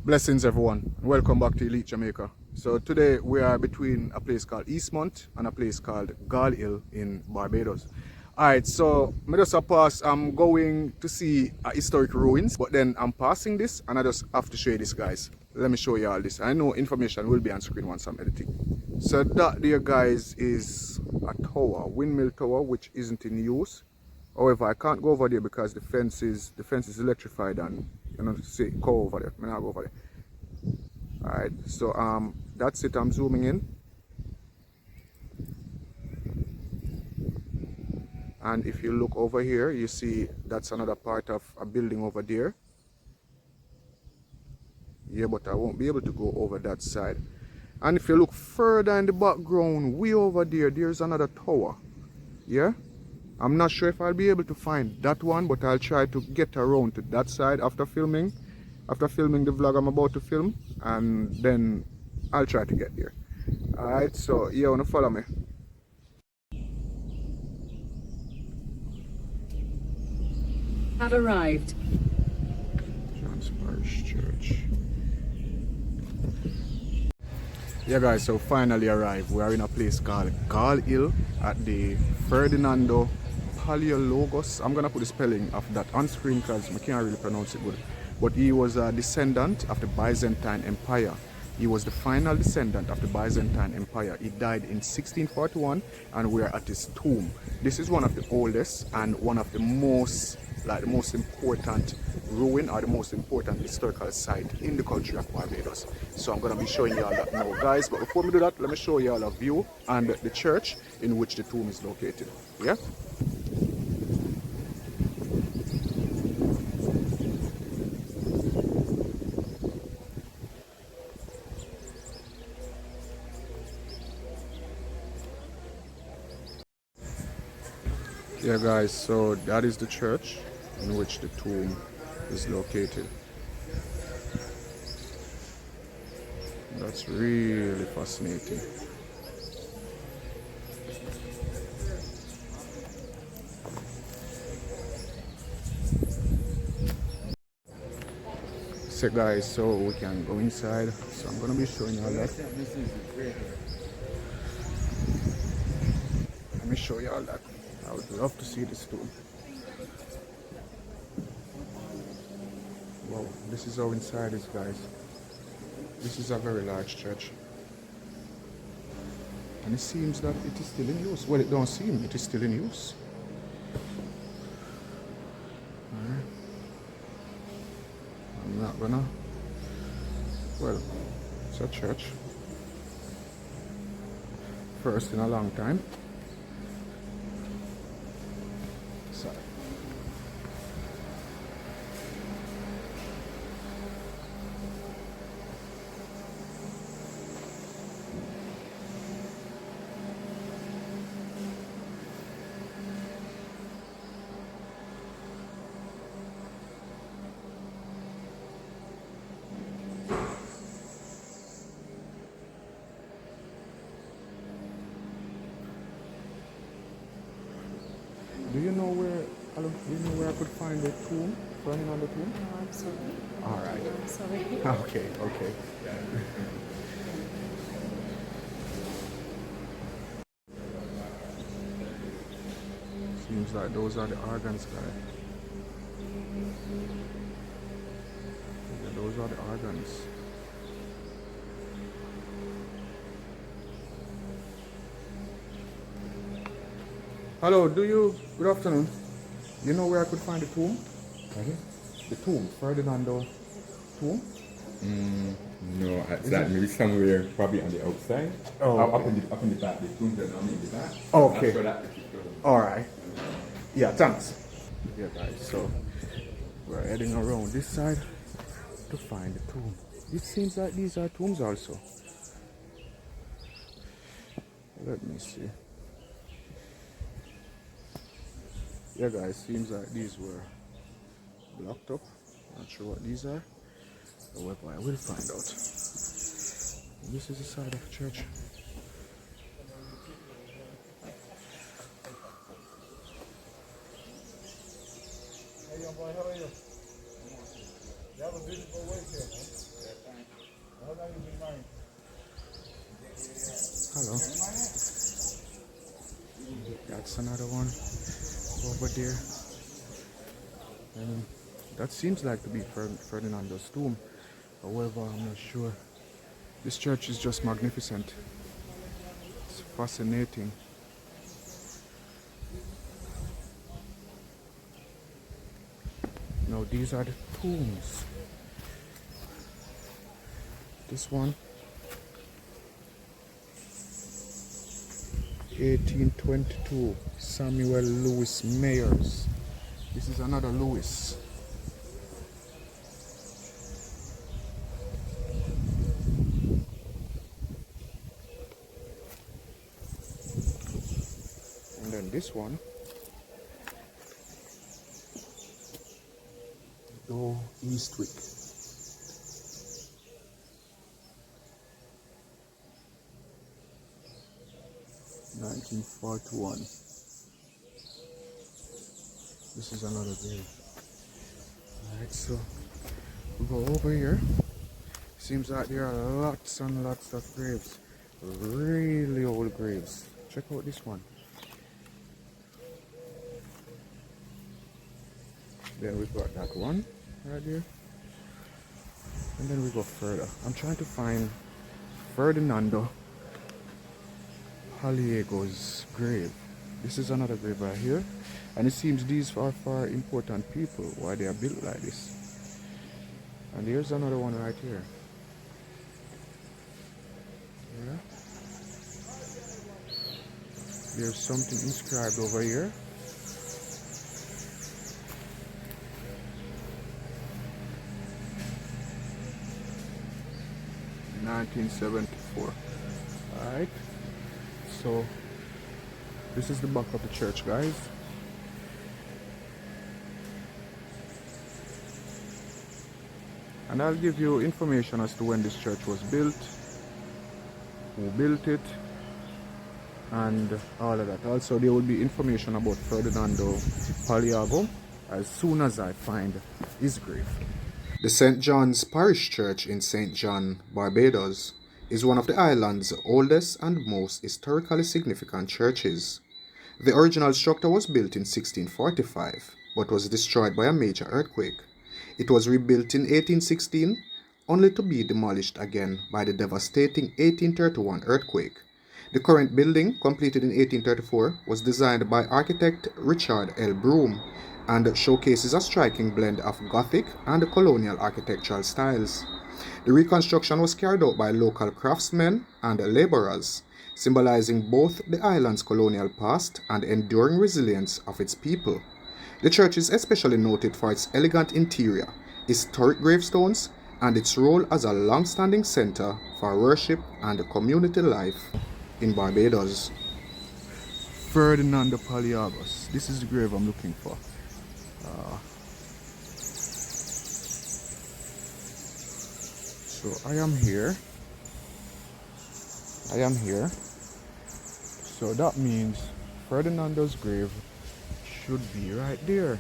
Blessings everyone, welcome back to Elite Jamaica. So today we are between a place called Eastmont and a place called Gall Hill in Barbados. Alright, so I just pass, I'm going to see historic ruins, but then I'm passing this and I just have to show you this, guys. Let me show you all this. I know information will be on screen once I'm editing. So that there, guys, is a tower, Windmill tower, which isn't in use. However, I can't go over there because the fence is electrified and you know, see, go over there. I'm not go over there. Alright, so that's it. I'm zooming in. And if you look over here, you see that's another part of a building over there. Yeah, but I won't be able to go over that side. And if you look further in the background, way over there, there's another tower. Yeah? I'm not sure if I'll be able to find that one, but I'll try to get around to that side after filming the vlog I'm about to film, and then I'll try to get there. Alright, so you wanna follow me? Have arrived. Parish Church. Yeah guys, so finally arrived. We are in a place called Gall Hill at the Ferdinando Paleologus. I'm gonna put the spelling of that on screen because I can't really pronounce it good. But he was a descendant of the Byzantine Empire. He was the final descendant of the Byzantine Empire. He died in 1641 and we're at his tomb. This is one of the oldest and one of the most important ruin or the most important historical site in the country of Barbados. So I'm going to be showing you all that now, guys. But before we do that, let me show you all a view and the church in which the tomb is located. Yeah? Yeah guys, so that is the church in which the tomb is located. That's really fascinating. So guys, so we can go inside. So I'm gonna be showing you all that. Let me show you all that. I would love to see this tomb. Wow, this is how inside is, guys. This is a very large church. And it seems that it is still in use. Well, it don't seem, it is still in use. Alright. I'm not gonna... Well, it's a church. First in a long time. Sorry. Do you know where I could find the tomb? Ferdinando tomb? No, I'm sorry. Alright. I'm sorry. Okay, okay. Seems like those are the organs, guys. Yeah, those are the organs. Hello, good afternoon. You know where I could find the tomb? Okay. The tomb, Ferdinando tomb? No, that maybe somewhere probably on the outside. Oh, up okay. in the back. The tombs are normally in the back. Oh, okay. That's where that particular. Alright. Yeah, thanks. Yeah guys, so we're heading around this side to find the tomb. It seems like these are tombs also. Let me see. Yeah guys, seems like these were blocked up. Not sure what these are. However, I will find out. This is the side of the church. Hey young boy, how are you? You have a beautiful waist here, man. Hello. That's another one over there. And that seems like to be Ferdinando's tomb. However, I'm not sure. This church is just magnificent. It's fascinating. Now these are the tombs. This one, 1822, Samuel Lewis Mayers. This is another Lewis. And then this one, Doe Eastwick. 1941. This is another grave. Alright, so we go over here. Seems like there are lots and lots of graves. Really old graves. Check out this one. Then we've got that one right there. And then we go further. I'm trying to find Ferdinando Paleologus grave. This is another grave right here, and it seems these are for important people, why they are built like this. And here's another one right here. Yeah. There's something inscribed over here. (1974). Alright. So this is the back of the church, guys. And I'll give you information as to when this church was built, who built it, and all of that. Also, there will be information about Ferdinando Paleologus as soon as I find his grave. The St. John's Parish Church in St. John, Barbados, is one of the island's oldest and most historically significant churches. The original structure was built in 1645, but was destroyed by a major earthquake. It was rebuilt in 1816, only to be demolished again by the devastating 1831 earthquake. The current building, completed in 1834, was designed by architect Richard L. Broome and showcases a striking blend of Gothic and colonial architectural styles. The reconstruction was carried out by local craftsmen and laborers, symbolizing both the island's colonial past and enduring resilience of its people. The church is especially noted for its elegant interior, historic gravestones, and its role as a long-standing center for worship and community life in Barbados. Ferdinando Paleologus. This is the grave I'm looking for. So I am here. So that means Ferdinando's grave should be right there.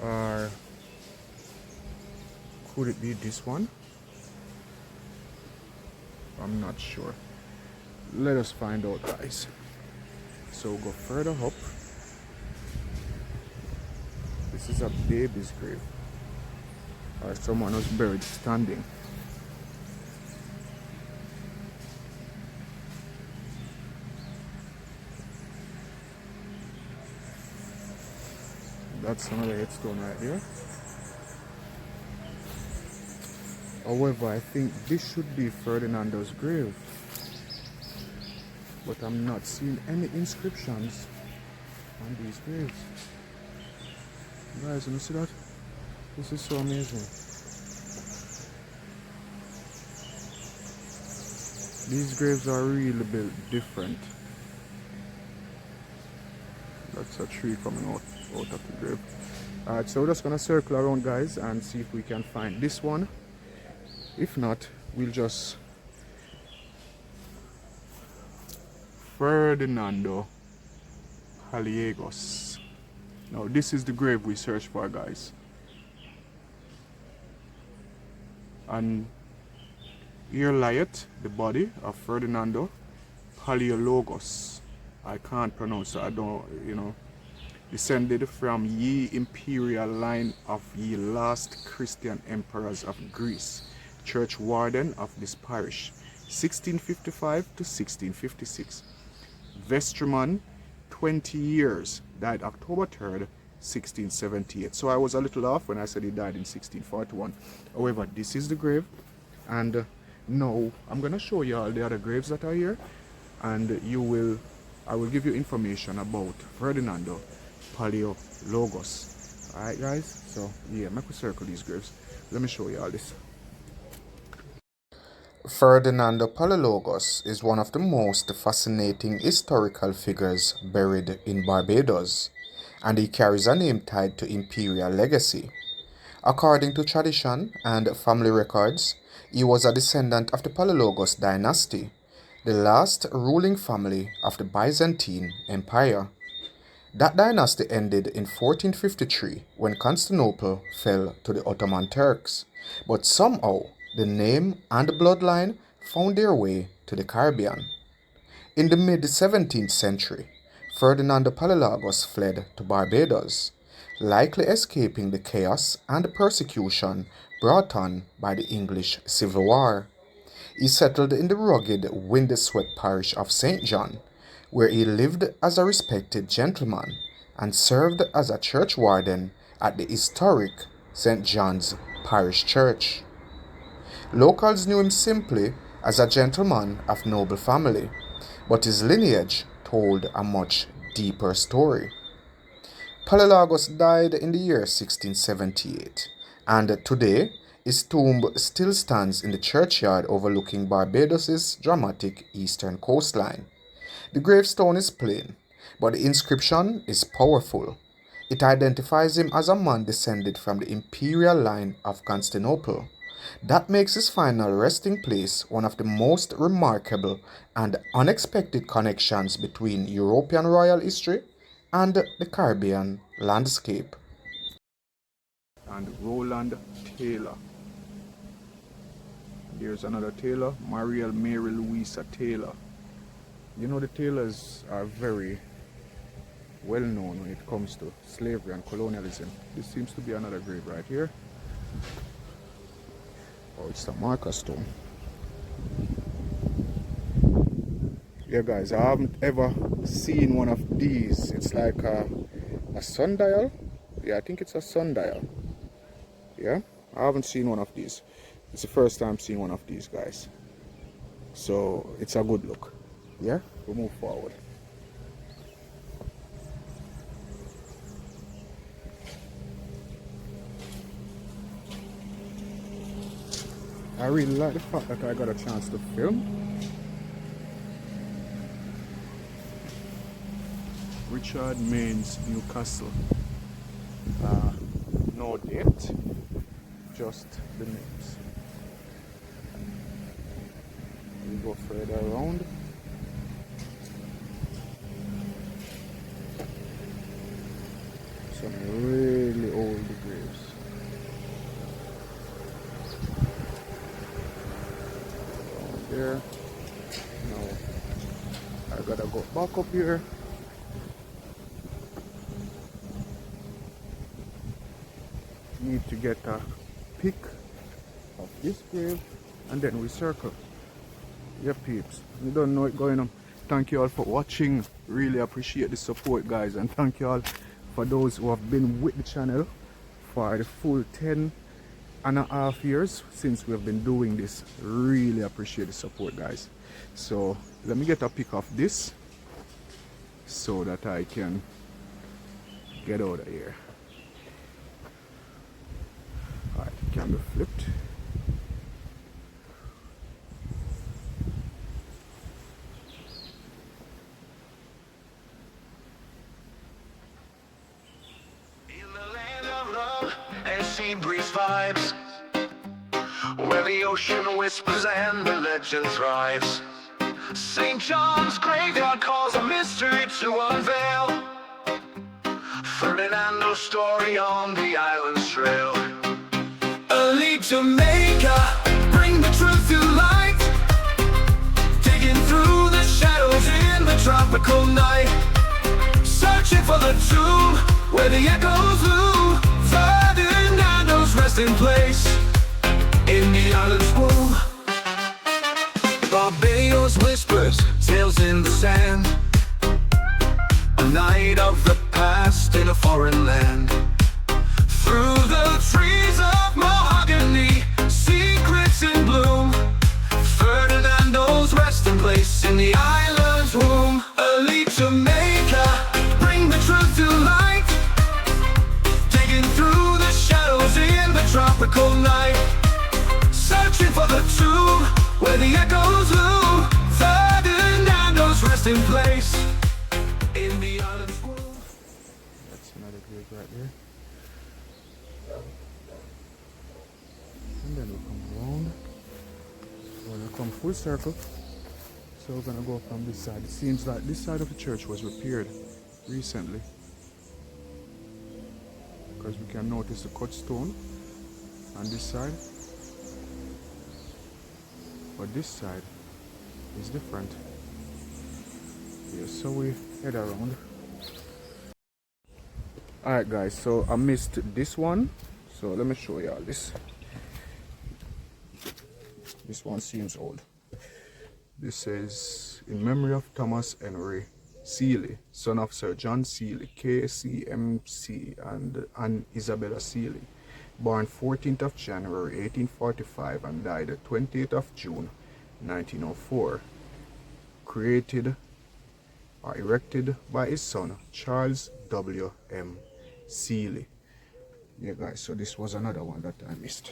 Or could it be this one? I'm not sure. Let us find out, guys. So go further up. This is a baby's grave. Or someone was buried standing. That's another headstone right there. However, I think this should be Ferdinando's grave. But I'm not seeing any inscriptions on these graves. Guys, you see that? This is so amazing. These graves are really built different. That's a tree coming out of the grave. Alright, so we're just gonna circle around, guys, and see if we can find this one. If not, we'll just Ferdinando Paleologus. Now this is the grave we searched for, guys. And Here lieth the body of Ferdinando Paleologus. I can't pronounce it, I don't, descended from ye imperial line of ye last Christian emperors of Greece, church warden of this parish, 1655 to 1656. Vestryman, 20 years, died October 3rd, 1678. So I was a little off when I said he died in 1641. However, this is the grave, and now I'm gonna show you all the other graves that are here, and I will give you information about Ferdinando Paleologus. Alright guys, so yeah, make we circle these graves. Let me show you all this. Ferdinando Paleologus is one of the most fascinating historical figures buried in Barbados, and he carries a name tied to imperial legacy. According to tradition and family records, he was a descendant of the Paleologus dynasty, the last ruling family of the Byzantine Empire. That dynasty ended in 1453 when Constantinople fell to the Ottoman Turks, but somehow the name and the bloodline found their way to the Caribbean. In the mid-17th century, Ferdinando Paleologus fled to Barbados, likely escaping the chaos and the persecution brought on by the English Civil War. He settled in the rugged, windswept parish of St. John, where he lived as a respected gentleman and served as a church warden at the historic St. John's Parish Church. Locals knew him simply as a gentleman of noble family, but his lineage told a much deeper story. Paleologus died in the year 1678, and today his tomb still stands in the churchyard overlooking Barbados's dramatic eastern coastline. The gravestone is plain, but the inscription is powerful. It identifies him as a man descended from the imperial line of Constantinople. That makes his final resting place one of the most remarkable and unexpected connections between European royal history and the Caribbean landscape. And Roland Taylor. Here's another Taylor, Mariel Mary Louisa Taylor. You know, the Taylors are very well known when it comes to slavery and colonialism. This seems to be another grave right here. Oh, it's a marker stone. Yeah guys, I haven't ever seen one of these. It's like a sundial. Yeah, I think it's a sundial. Yeah, I haven't seen one of these. It's the first time seeing one of these, guys. So it's a good look. Yeah, we'll move forward. I really like the fact that I got a chance to film. Richard Mains, Newcastle. No date, just the names. We go further around. Some really old graves. Down there. Now I gotta go back up here. Need to get a pic of this grave and then we circle. Yeah peeps, you don't know it going on. Thank you all for watching. Really appreciate the support, guys, and thank you all for those who have been with the channel for the full 10.5 years since we've been doing this. Really appreciate the support, guys. So let me get a pic of this so that I can get out of here. Alright, camera flipped. In the land of love and sea breeze vibes, where the ocean whispers and the legend thrives, St. John's graveyard calls a mystery to unveil. Ferdinando's story on the island's trail. A leap to Jamaica, bring the truth to light. tropical night, searching for the tomb where the echoes loom. Ferdinando's resting place in the island's womb. Barbados whispers tales in the sand, a night of the past in a foreign land. Through the trees of mahogany, secrets in bloom. Ferdinando's resting place in the island's womb. Early Jamaica, bring the truth to light, digging through the shadows in the tropical night, searching for the tomb where the echoes loom. Ferdinando's resting place in the island's womb. That's another grave right there. And then we'll come around. We're gonna come full circle. So we're gonna go from this side. It seems like this side of the church was repaired recently, because we can notice the cut stone on this side, but this side is different. Yeah, so we head around. Alright guys, so I missed this one, so let me show you all this. This one seems old. This says, in memory of Thomas Henry Seeley, son of Sir John Seeley, KCMC, and Isabella Seeley, born 14th of January 1845 and died 28th of June 1904, created or erected by his son Charles W.M. Seeley. Yeah guys, so this was another one that I missed.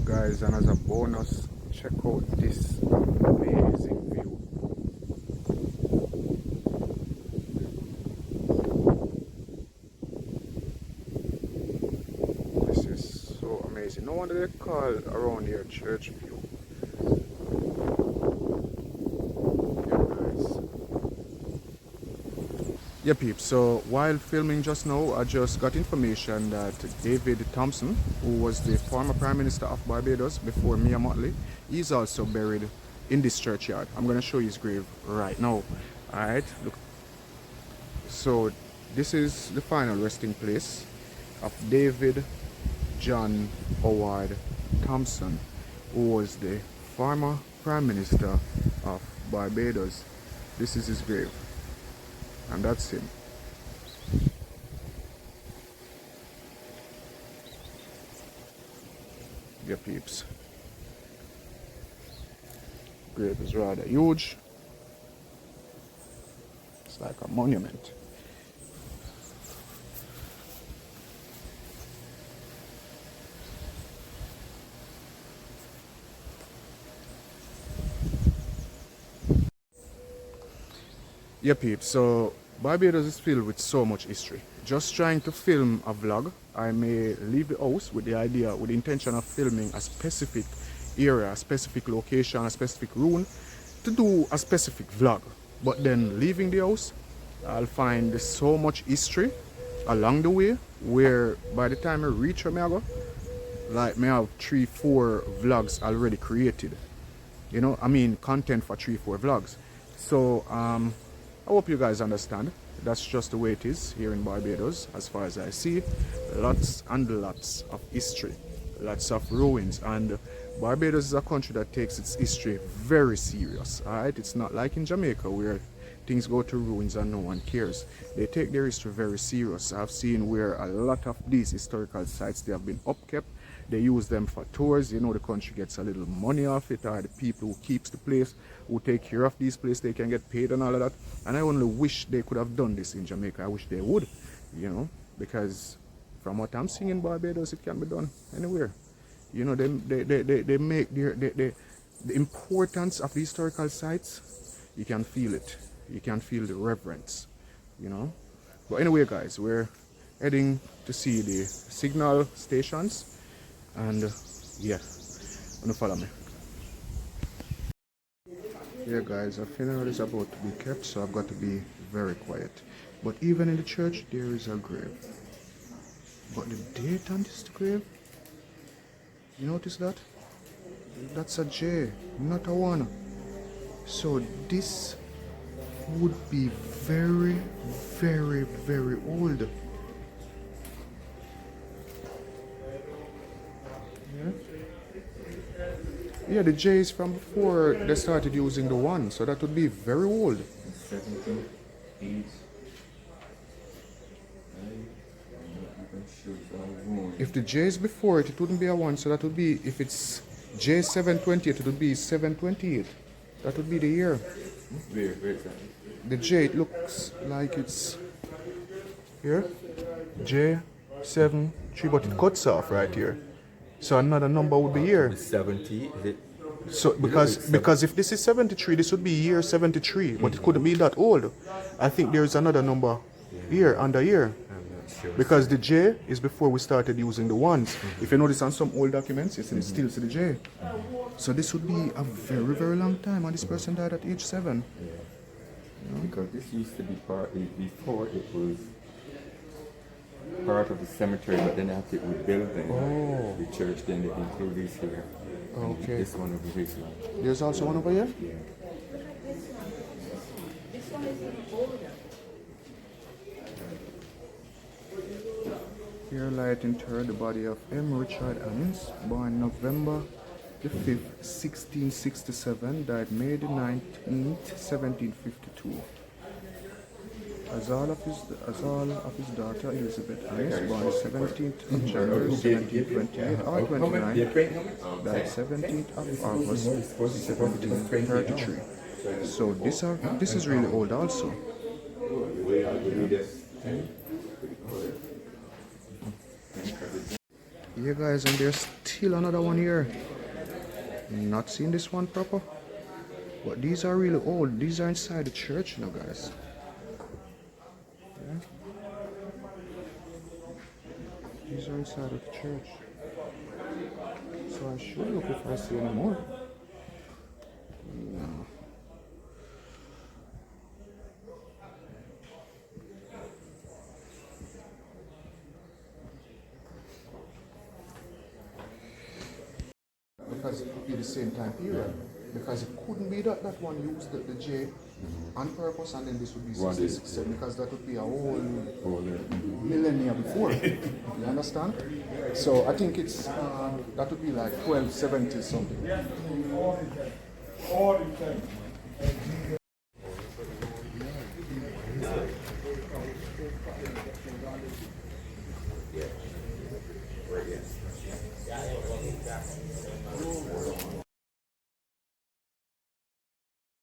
Guys, and as a bonus, check out this amazing view. This is so amazing. No wonder they call around here church view. Yeah guys. Yeah peeps, so while filming just now, I just got information that David Thompson, who was the former Prime Minister of Barbados before Mia Mottley, is also buried in this churchyard. I'm going to show you his grave right now. Alright, look. So this is the final resting place of David John Howard Thompson, who was the former Prime Minister of Barbados. This is his grave. And that's him. Yeah peeps. Grave is rather huge. It's like a monument. Yeah peeps, so Barbados is filled with so much history. Just trying to film a vlog, I may leave the house with the idea, with the intention of filming a specific area, a specific location, a specific ruin, to do a specific vlog. But then leaving the house, I'll find so much history along the way, where by the time I reach where I go, like me have 3-4 vlogs already created. You know, I mean content for 3-4 vlogs. So I hope you guys understand. That's just the way it is here in Barbados, as far as I see. Lots and lots of history, lots of ruins, and Barbados is a country that takes its history very serious. Alright, it's not like in Jamaica where things go to ruins and no one cares. They take their history very serious. I've seen where a lot of these historical sites, they have been upkept. They use them for tours. You know, the country gets a little money off it, or the people who keeps the place, who take care of these places, they can get paid and all of that. And I only wish they could have done this in Jamaica. I wish they would, you know, because from what I'm seeing in Barbados, it can be done anywhere. You know, they make the importance of the historical sites. You can feel it. You can feel the reverence, you know. But anyway guys, we're heading to see the signal stations. And yeah, gonna follow me. Yeah guys, a funeral is about to be kept, so I've got to be very quiet. But even in the church, there is a grave. But the date on this grave You notice that? That's a J, not a 1. So this would be very, very, very old. Yeah, the J is from before they started using the 1, so that would be very old. 17, 8. If the J is before it, it wouldn't be a 1, so that would be, if it's J728, it would be 728. That would be the year. Where exactly? The J, it looks like it's here. J73, but it cuts off right here. So another number would be here. 70, is it? So because if this is 73, this would be year 73, but it couldn't be that old. I think there is another number here under here. I'm not sure. Because the J is before we started using the 1s. If you notice on some old documents, you see still see the J. So this would be a very, very long time, and this person died at age 7. Because this used to be before it was part of the cemetery, but then after it was built, the church, then they include this here. And Okay. this one over here. There's also one over here? Yeah. Here light interred the body of M. Richard Annins, born November the 5th, 1667, died May the 19th, 1752. As all of his daughter Elizabeth Annins, born 17th of January 1728 or 29, died 17th of August 1733. So this is really old also. Yeah guys, and there's still another one here. Not seeing this one proper, but these are really old. These are inside the church now, guys. Yeah. These are inside of the church. So I should look if I see any more. No. Because it could be the same time period. Because it couldn't be that one used the J on purpose, and then this would be 667, because that would be a whole millennia before. You understand? So I think it's that would be like 1270 something.